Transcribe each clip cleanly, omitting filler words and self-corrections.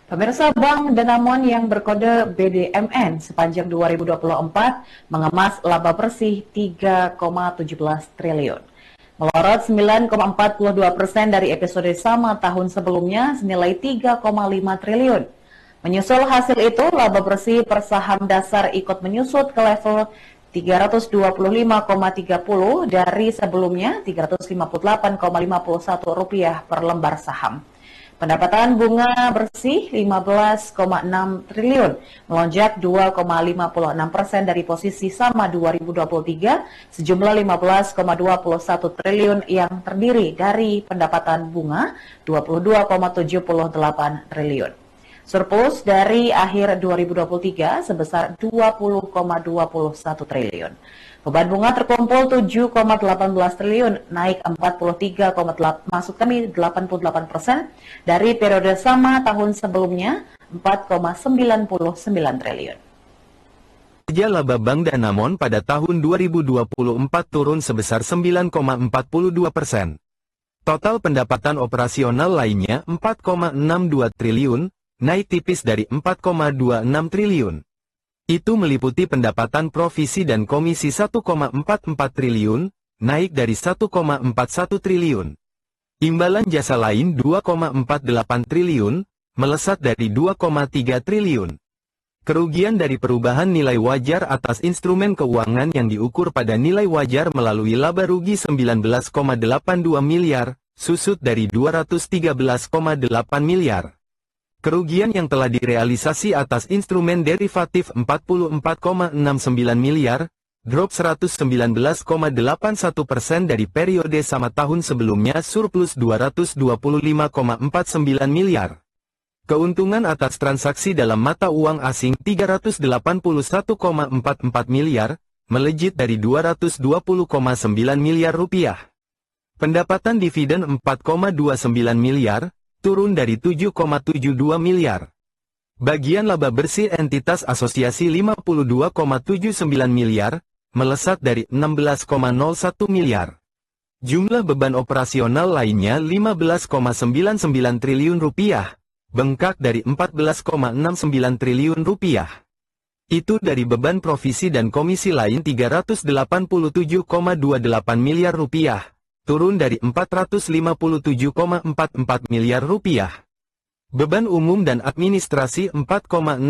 Pemirsa, Bank Danamon yang berkode BDMN sepanjang 2024 mengemas laba bersih 3,17 triliun. Melorot 9,42% dari episode sama tahun sebelumnya senilai 3,5 triliun. Menyusul hasil itu, laba bersih per saham dasar ikut menyusut ke level 325,30 dari sebelumnya Rp358,51 per lembar saham. Pendapatan bunga bersih 15,6 triliun, melonjak 2,56% dari posisi sama 2023, sejumlah 15,21 triliun yang terdiri dari pendapatan bunga 22,78 triliun. Surplus dari akhir 2023 sebesar 20,21 triliun. Beban bunga terkumpul 7,18 triliun, naik 88% dari periode sama tahun sebelumnya 4,99 triliun. Kinerja laba Bank Danamon pada tahun 2024 turun sebesar 9,42%. Total pendapatan operasional lainnya 4,62 triliun, naik tipis dari 4,26 triliun. Itu meliputi pendapatan provisi dan komisi 1,44 triliun, naik dari 1,41 triliun. Imbalan jasa lain 2,48 triliun, melesat dari 2,3 triliun. Kerugian dari perubahan nilai wajar atas instrumen keuangan yang diukur pada nilai wajar melalui laba rugi 19,82 miliar, susut dari 213,8 miliar. Kerugian yang telah direalisasi atas instrumen derivatif 44,69 miliar, drop 119,81% dari periode sama tahun sebelumnya surplus 225,49 miliar. Keuntungan atas transaksi dalam mata uang asing 381,44 miliar, melejit dari 220,9 miliar rupiah. Pendapatan dividen 4,29 miliar, turun dari 7,72 miliar. Bagian laba bersih entitas asosiasi 52,79 miliar, melesat dari 16,01 miliar. Jumlah beban operasional lainnya 15,99 triliun rupiah, bengkak dari 14,69 triliun rupiah. Itu dari beban provisi dan komisi lain 387,28 miliar rupiah. Turun dari 457,44 miliar rupiah. Beban umum dan administrasi 4,69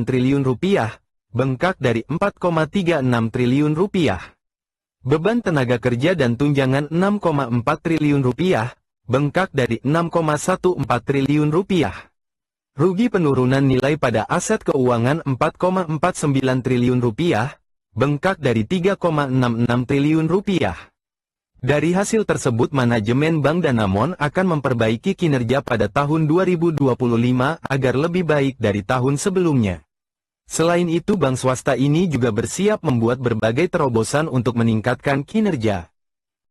triliun rupiah, bengkak dari 4,36 triliun rupiah. Beban tenaga kerja dan tunjangan 6,4 triliun rupiah, bengkak dari 6,14 triliun rupiah. Rugi penurunan nilai pada aset keuangan 4,49 triliun rupiah, bengkak dari 3,66 triliun rupiah. Dari hasil tersebut manajemen Bank Danamon akan memperbaiki kinerja pada tahun 2025 agar lebih baik dari tahun sebelumnya. Selain itu bank swasta ini juga bersiap membuat berbagai terobosan untuk meningkatkan kinerja.